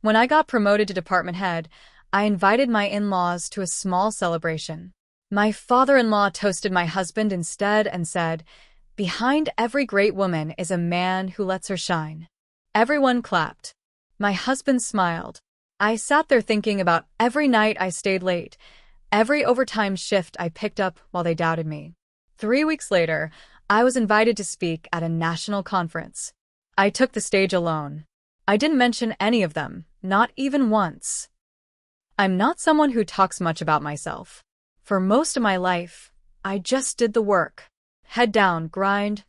When I got promoted to department head, I invited my in-laws to a small celebration. My father-in-law toasted my husband instead and said, "Behind every great woman is a man who lets her shine." Everyone clapped. My husband smiled. I sat there thinking about every night I stayed late, every overtime shift I picked up while they doubted me. 3 weeks later, I was invited to speak at a national conference. I took the stage alone. I didn't mention any of them, not even once. I'm not someone who talks much about myself. For most of my life, I just did the work. Head down, grind,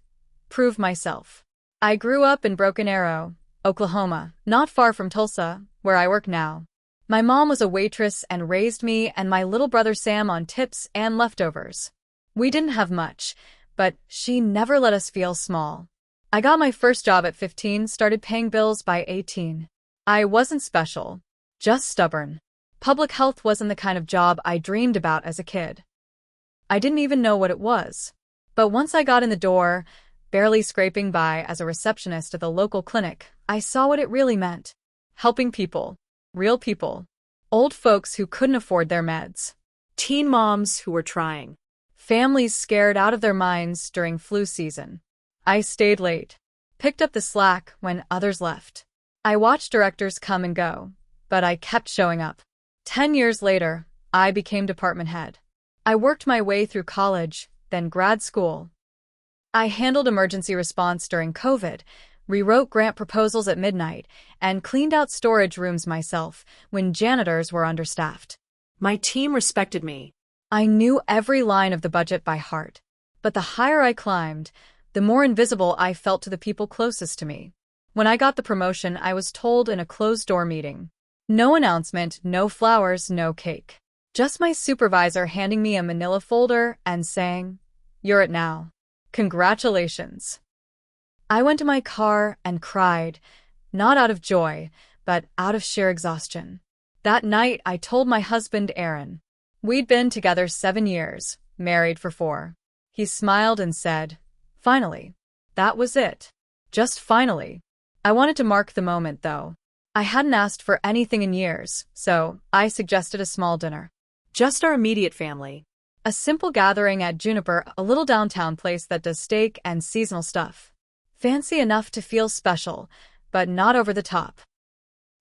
prove myself. I grew up in Broken Arrow, Oklahoma, not far from Tulsa, where I work now. My mom was a waitress and raised me and my little brother Sam on tips and leftovers. We didn't have much, but she never let us feel small. I got my first job at 15, started paying bills by 18. I wasn't special, just stubborn. Public health wasn't the kind of job I dreamed about as a kid. I didn't even know what it was. But once I got in the door, barely scraping by as a receptionist at the local clinic, I saw what it really meant. Helping people. Real people. Old folks who couldn't afford their meds. Teen moms who were trying. Families scared out of their minds during flu season. I stayed late. Picked up the slack when others left. I watched directors come and go, but I kept showing up. 10 years later, I became department head. I worked my way through college, then grad school. I handled emergency response during COVID, rewrote grant proposals at midnight, and cleaned out storage rooms myself when janitors were understaffed. My team respected me. I knew every line of the budget by heart. But the higher I climbed, the more invisible I felt to the people closest to me. When I got the promotion, I was told in a closed-door meeting. No announcement, no flowers, no cake. Just my supervisor handing me a manila folder and saying, "You're it now. Congratulations." I went to my car and cried, not out of joy, but out of sheer exhaustion. That night, I told my husband, Aaron. We'd been together 7 years, married for 4. He smiled and said, "Finally." That was it. Just finally. I wanted to mark the moment, though. I hadn't asked for anything in years, so I suggested a small dinner. Just our immediate family. A simple gathering at Juniper, a little downtown place that does steak and seasonal stuff. Fancy enough to feel special, but not over the top.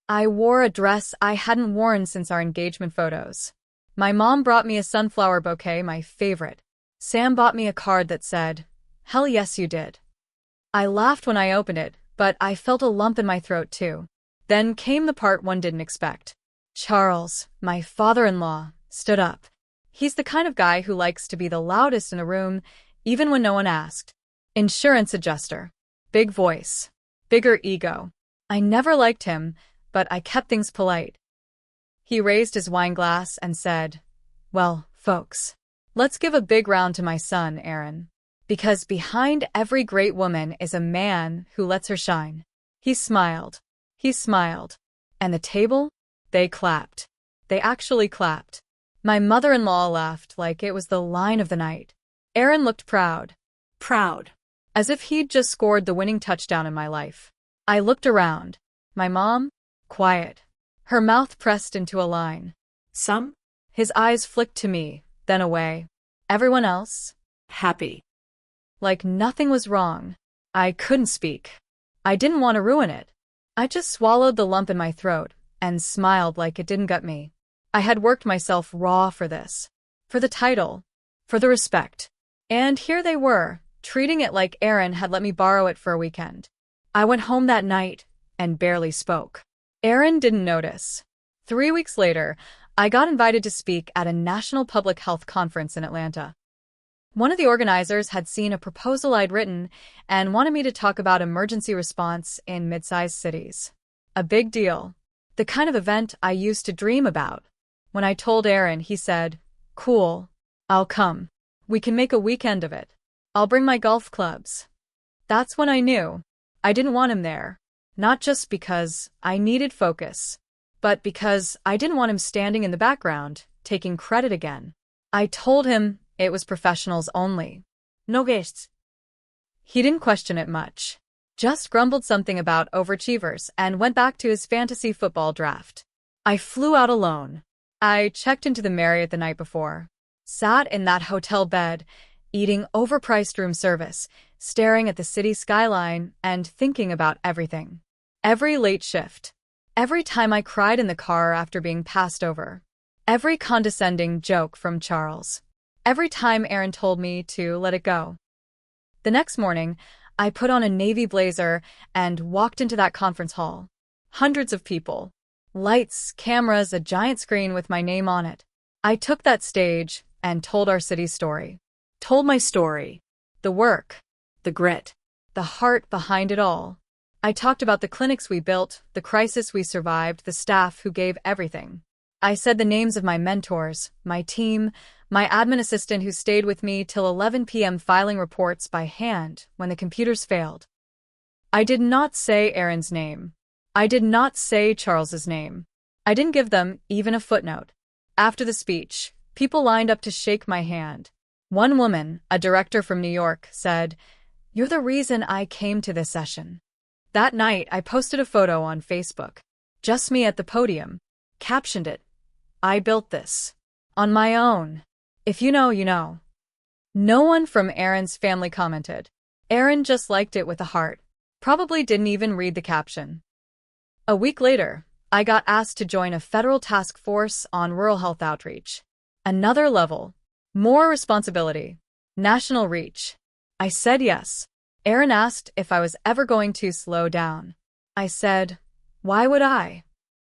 I wore a dress I hadn't worn since our engagement photos. My mom brought me a sunflower bouquet, my favorite. Sam bought me a card that said, "Hell yes you did." I laughed when I opened it, but I felt a lump in my throat too. Then came the part one didn't expect. Charles, my father-in-law, stood up. He's the kind of guy who likes to be the loudest in a room, even when no one asked. Insurance adjuster. Big voice. Bigger ego. I never liked him, but I kept things polite. He raised his wine glass and said, "Well, folks, let's give a big round to my son, Aaron. Because behind every great woman is a man who lets her shine." He smiled. He smiled. And the table? They clapped. They actually clapped. My mother-in-law laughed like it was the line of the night. Aaron looked proud. Proud. As if he'd just scored the winning touchdown in my life. I looked around. My mom? Quiet. Her mouth pressed into a line. Some? His eyes flicked to me, then away. Everyone else? Happy. Like nothing was wrong. I couldn't speak. I didn't want to ruin it. I just swallowed the lump in my throat and smiled like it didn't gut me. I had worked myself raw for this. For the title. For the respect. And here they were, treating it like Aaron had let me borrow it for a weekend. I went home that night and barely spoke. Aaron didn't notice. 3 weeks later, I got invited to speak at a national public health conference in Atlanta. One of the organizers had seen a proposal I'd written and wanted me to talk about emergency response in mid-sized cities. A big deal. The kind of event I used to dream about. When I told Aaron, he said, "Cool. I'll come. We can make a weekend of it. I'll bring my golf clubs." That's when I knew. I didn't want him there. Not just because I needed focus, but because I didn't want him standing in the background, taking credit again. I told him it was professionals only. No guests. He didn't question it much. just grumbled something about overachievers and went back to his fantasy football draft. I flew out alone. I checked into the Marriott the night before, sat in that hotel bed, eating overpriced room service, staring at the city skyline and thinking about everything. Every late shift. Every time I cried in the car after being passed over. Every condescending joke from Charles. Every time Aaron told me to let it go. The next morning, I put on a navy blazer and walked into that conference hall. Hundreds of people. Lights, cameras, a giant screen with my name on it. I took that stage and told our city's story. Told my story. The work. The grit. The heart behind it all. I talked about the clinics we built, the crisis we survived, the staff who gave everything. I said the names of my mentors, my team, my admin assistant who stayed with me till 11 p.m. filing reports by hand when the computers failed. I did not say Aaron's name. I did not say Charles's name. I didn't give them even a footnote. After the speech, people lined up to shake my hand. One woman, a director from New York, said, "You're the reason I came to this session." That night, I posted a photo on Facebook. Just me at the podium. Captioned it, "I built this. On my own. If you know, you know." No one from Aaron's family commented. Aaron just liked it with a heart. Probably didn't even read the caption. A week later, I got asked to join a federal task force on rural health outreach. Another level. More responsibility. National reach. I said yes. Aaron asked if I was ever going to slow down. I said, "Why would I?"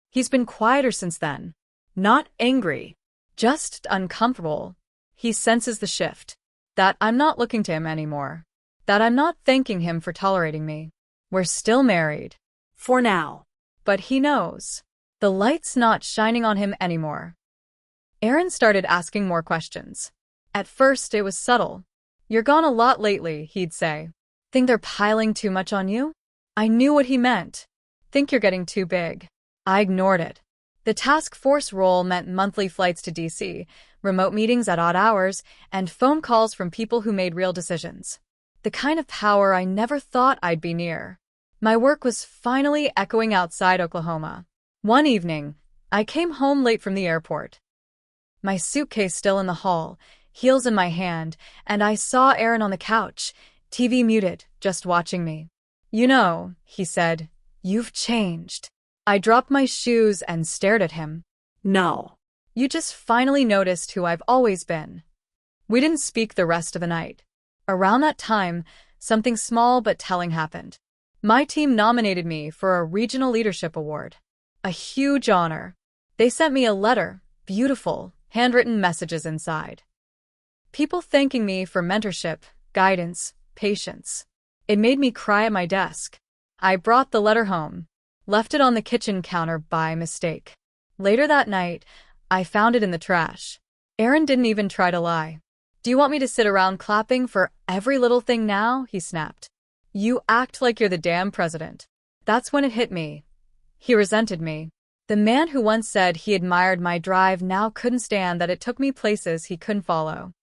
He's been quieter since then. Not angry. Just uncomfortable. He senses the shift. That I'm not looking to him anymore. That I'm not thanking him for tolerating me. We're still married. For now. But he knows. The light's not shining on him anymore. Aaron started asking more questions. At first, it was subtle. "You're gone a lot lately," he'd say. "Think they're piling too much on you?" I knew what he meant. "Think you're getting too big." I ignored it. The task force role meant monthly flights to DC, remote meetings at odd hours, and phone calls from people who made real decisions. The kind of power I never thought I'd be near. My work was finally echoing outside Oklahoma. One evening, I came home late from the airport. My suitcase still in the hall, heels in my hand, and I saw Aaron on the couch, TV muted, just watching me. "You know," he said, "you've changed." I dropped my shoes and stared at him. No. "You just finally noticed who I've always been." We didn't speak the rest of the night. Around that time, something small but telling happened. My team nominated me for a regional leadership award. A huge honor. They sent me a letter, beautiful, handwritten messages inside. People thanking me for mentorship, guidance, patience. It made me cry at my desk. I brought the letter home, left it on the kitchen counter by mistake. Later that night, I found it in the trash. Aaron didn't even try to lie. "Do you want me to sit around clapping for every little thing now?" he snapped. "You act like you're the damn president." That's when it hit me. He resented me. The man who once said he admired my drive now couldn't stand that it took me places he couldn't follow.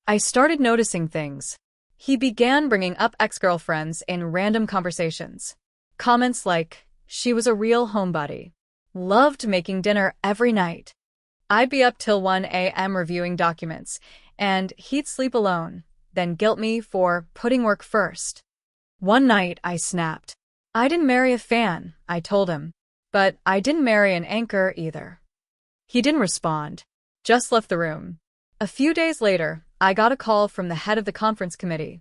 I started noticing things. He began bringing up ex-girlfriends in random conversations. Comments like, she was a real homebody. Loved making dinner every night. I'd be up till 1 a.m. reviewing documents, and he'd sleep alone, then guilt me for putting work first. One night, I snapped. I didn't marry a fan, I told him. But I didn't marry an anchor either. He didn't respond, just left the room. A few days later, I got a call from the head of the conference committee.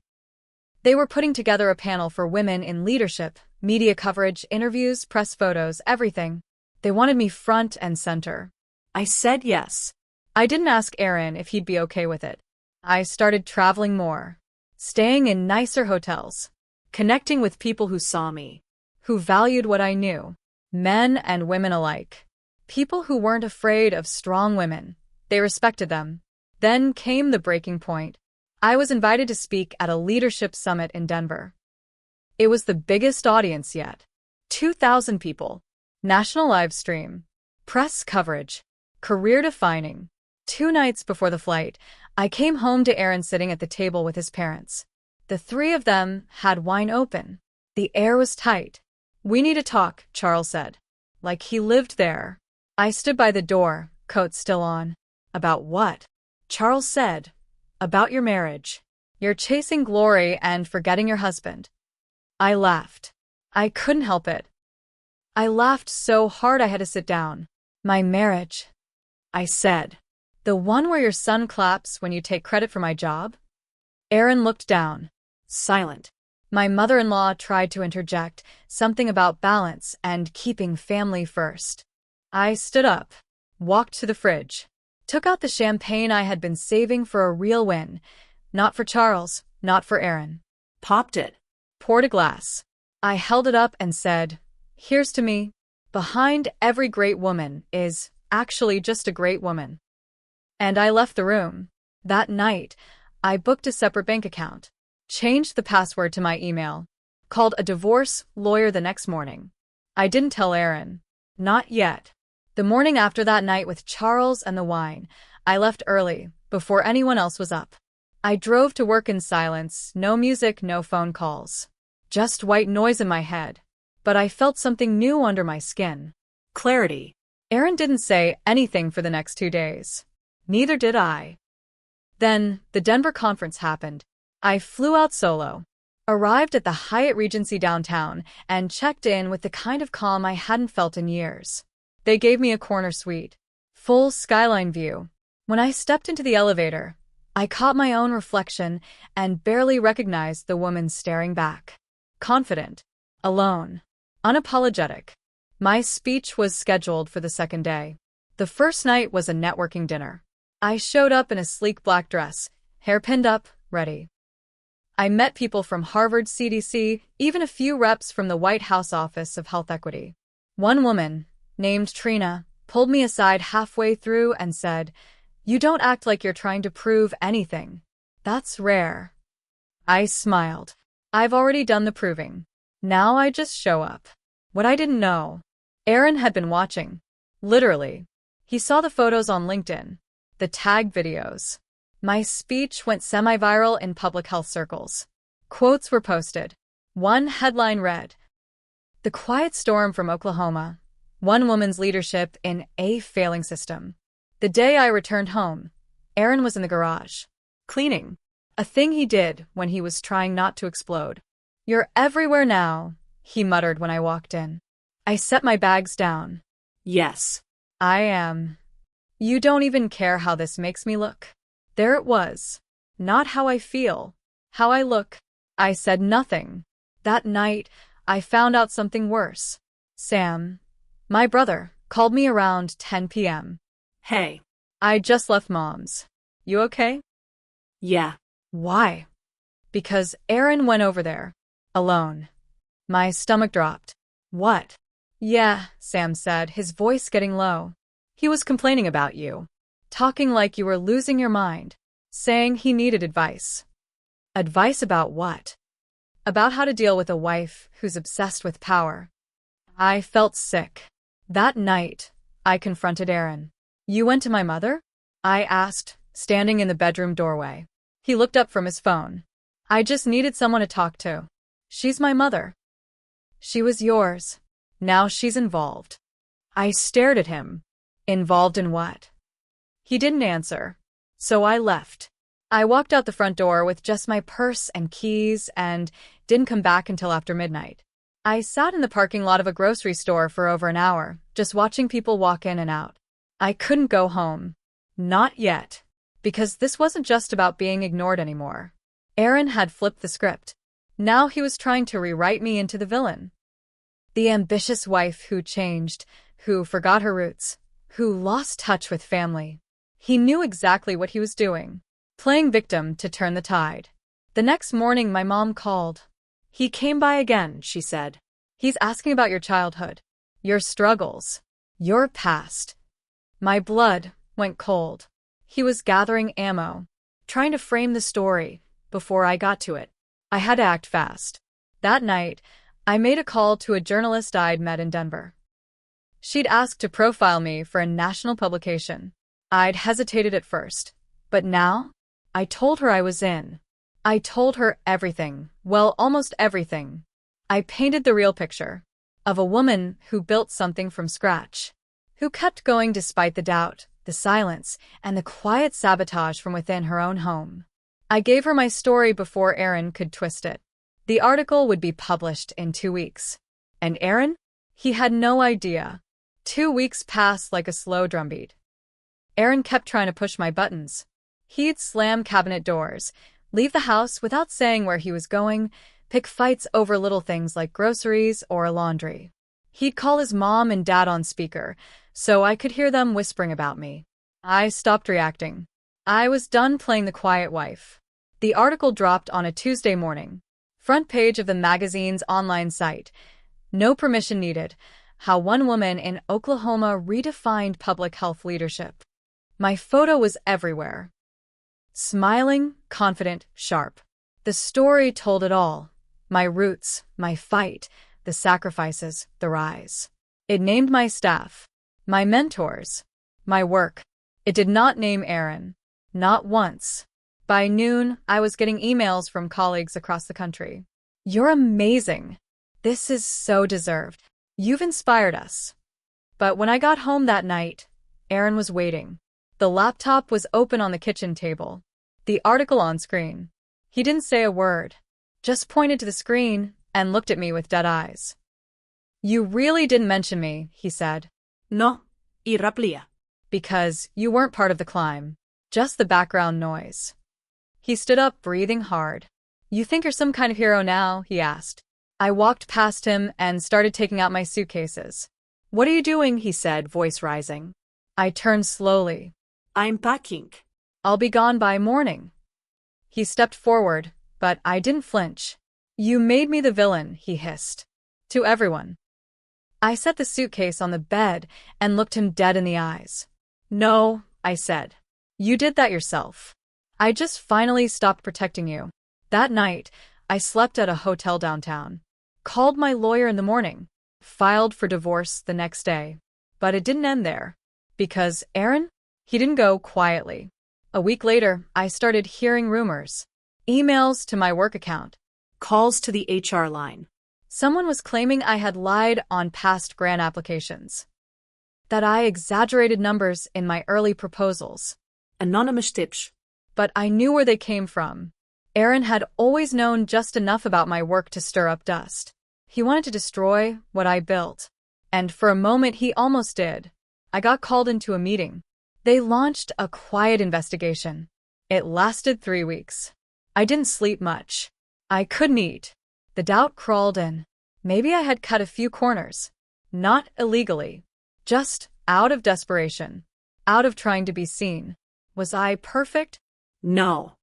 They were putting together a panel for women in leadership, media coverage, interviews, press photos, everything. They wanted me front and center. I said yes. I didn't ask Aaron if he'd be okay with it. I started traveling more, staying in nicer hotels, Connecting with people who saw me. who valued what I knew, men and women alike. People who weren't afraid of strong women. They respected them. Then came the breaking point. I was invited to speak at a leadership summit in Denver. It was the biggest audience yet. 2,000 people. National live stream. Press coverage. Career-defining. 2 nights before the flight, I came home to Aaron sitting at the table with his parents. The 3 of them had wine open. The air was tight. "We need to talk," Charles said. Like he lived there. I stood by the door, coat still on. "About what?" Charles said. "About your marriage. You're chasing glory and forgetting your husband." I laughed. I couldn't help it. I laughed so hard I had to sit down. "My marriage," I said. "The one where your son claps when you take credit for my job?" Aaron looked down. Silent. My mother-in-law tried to interject, something about balance and keeping family first. I stood up, walked to the fridge, took out the champagne I had been saving for a real win. Not for Charles, not for Aaron. Popped it. Poured a glass. I held it up and said, "Here's to me. Behind every great woman is actually just a great woman." And I left the room. That night, I booked a separate bank account, changed the password to my email, called a divorce lawyer the next morning. I didn't tell Aaron. Not yet. The morning after that night with Charles and the wine, I left early, before anyone else was up. I drove to work in silence, no music, no phone calls. Just white noise in my head. But I felt something new under my skin. Clarity. Aaron didn't say anything for the next 2 days. Neither did I. Then, the Denver conference happened. I flew out solo, arrived at the Hyatt Regency downtown, and checked in with the kind of calm I hadn't felt in years. They gave me a corner suite, full skyline view. When I stepped into the elevator, I caught my own reflection and barely recognized the woman staring back. Confident, alone, unapologetic. My speech was scheduled for the second day. The first night was a networking dinner. I showed up in a sleek black dress, hair pinned up, ready. I met people from Harvard CDC, even a few reps from the White House Office of Health Equity. One woman, named Trina, pulled me aside halfway through and said, "You don't act like you're trying to prove anything. That's rare." I smiled. I've already done the proving. Now I just show up. What I didn't know. Aaron had been watching. Literally. He saw the photos on LinkedIn. The tag videos. My speech went semi-viral in public health circles. Quotes were posted. One headline read, "The quiet storm from Oklahoma. One woman's leadership in a failing system." The day I returned home, Aaron was in the garage. Cleaning. A thing he did when he was trying not to explode. "You're everywhere now," he muttered when I walked in. I set my bags down. Yes. "I am. You don't even care how this makes me look." There it was. Not how I feel. How I look. I said nothing. That night, I found out something worse. Sam, my brother, called me around 10 p.m. Hey. I just left Mom's. "You okay?" Yeah. "Why?" "Because Aaron went over there. Alone." My stomach dropped. "What?" "Yeah," Sam said, his voice getting low. "He was complaining about you. Talking like you were losing your mind. Saying he needed advice." "Advice about what?" "About how to deal with a wife who's obsessed with power." I felt sick. That night, I confronted Aaron. "You went to my mother?" I asked, standing in the bedroom doorway. He looked up from his phone. "I just needed someone to talk to. She's my mother." "She was yours. Now she's involved." I stared at him. Involved in what? He didn't answer. So I left. I walked out the front door with just my purse and keys and didn't come back until after midnight. I sat in the parking lot of a grocery store for over an hour, just watching people walk in and out. I couldn't go home. Not yet. Because this wasn't just about being ignored anymore. Aaron had flipped the script. Now he was trying to rewrite me into the villain. The ambitious wife who changed, who forgot her roots, who lost touch with family. He knew exactly what he was doing. Playing victim to turn the tide. The next morning my mom called. "He came by again," she said. "He's asking about your childhood. Your struggles. Your past." My blood went cold. He was gathering ammo. Trying to frame the story before I got to it. I had to act fast. That night, I made a call to a journalist I'd met in Denver. She'd asked to profile me for a national publication. I'd hesitated at first, but now, I told her I was in. I told her everything, well, almost everything. I painted the real picture of a woman who built something from scratch, who kept going despite the doubt, the silence, and the quiet sabotage from within her own home. I gave her my story before Aaron could twist it. The article would be published in 2 weeks. And Aaron? He had no idea. 2 weeks passed like a slow drumbeat. Aaron kept trying to push my buttons. He'd slam cabinet doors, leave the house without saying where he was going, pick fights over little things like groceries or laundry. He'd call his mom and dad on speaker, so I could hear them whispering about me. I stopped reacting. I was done playing the quiet wife. The article dropped on a Tuesday morning. Front page of the magazine's online site. No permission needed. How one woman in Oklahoma redefined public health leadership. My photo was everywhere. Smiling, confident, sharp. The story told it all. My roots, my fight, the sacrifices, the rise. It named my staff, my mentors, my work. It did not name Aaron. Not once. By noon, I was getting emails from colleagues across the country. You're amazing. This is so deserved. You've inspired us. But when I got home that night, Aaron was waiting. The laptop was open on the kitchen table. The article on screen. He didn't say a word, just pointed to the screen and looked at me with dead eyes. You really didn't mention me, he said. No, y raplia. Because you weren't part of the climb. Just the background noise. He stood up, breathing hard. You think you're some kind of hero now? He asked. I walked past him and started taking out my suitcases. What are you doing? He said, voice rising. I turned slowly. I'm packing. I'll be gone by morning. He stepped forward, but I didn't flinch. You made me the villain, he hissed. To everyone. I set the suitcase on the bed and looked him dead in the eyes. No, I said. You did that yourself. I just finally stopped protecting you. That night, I slept at a hotel downtown. Called my lawyer in the morning. Filed for divorce the next day. But it didn't end there. Because Aaron? He didn't go quietly. A week later, I started hearing rumors. Emails to my work account. Calls to the HR line. Someone was claiming I had lied on past grant applications. That I exaggerated numbers in my early proposals. Anonymous tips. But I knew where they came from. Aaron had always known just enough about my work to stir up dust. He wanted to destroy what I built. And for a moment he almost did. I got called into a meeting. They launched a quiet investigation. It lasted 3 weeks. I didn't sleep much. I couldn't eat. The doubt crawled in. Maybe I had cut a few corners. Not illegally. Just out of desperation. Out of trying to be seen. Was I perfect? No.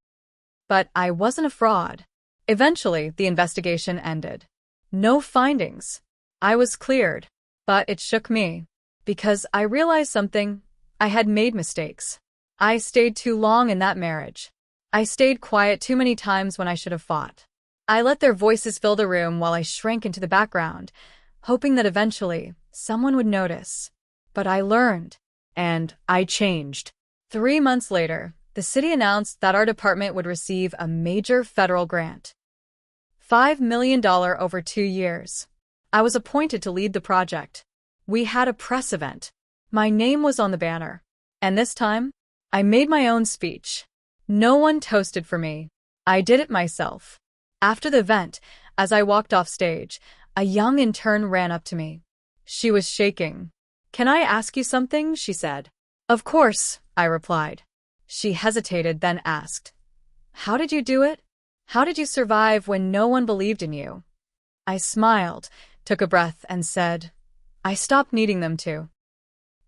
But I wasn't a fraud. Eventually, the investigation ended. No findings. I was cleared. But it shook me. Because I realized something. I had made mistakes. I stayed too long in that marriage. I stayed quiet too many times when I should have fought. I let their voices fill the room while I shrank into the background, hoping that eventually someone would notice. But I learned. And I changed. 3 months later, the city announced that our department would receive a major federal grant. $5 million over 2 years. I was appointed to lead the project. We had a press event. My name was on the banner. And this time, I made my own speech. No one toasted for me. I did it myself. After the event, as I walked off stage, a young intern ran up to me. She was shaking. Can I ask you something? She said. Of course, I replied. She hesitated, then asked, how did you do it? How did you survive when no one believed in you? I smiled, took a breath, and said, I stopped needing them to.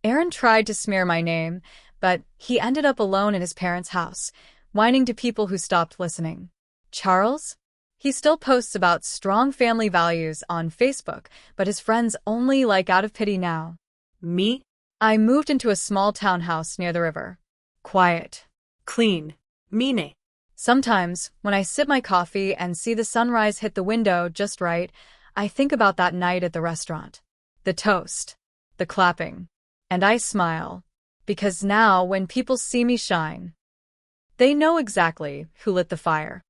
Aaron tried to smear my name, but he ended up alone in his parents' house, whining to people who stopped listening. Charles? He still posts about strong family values on Facebook, but his friends only like out of pity now. Me? I moved into a small townhouse near the river. Quiet. Clean. Mine. Sometimes, when I sip my coffee and see the sunrise hit the window just right, I think about that night at the restaurant. The toast. The clapping. And I smile. Because now, when people see me shine, they know exactly who lit the fire.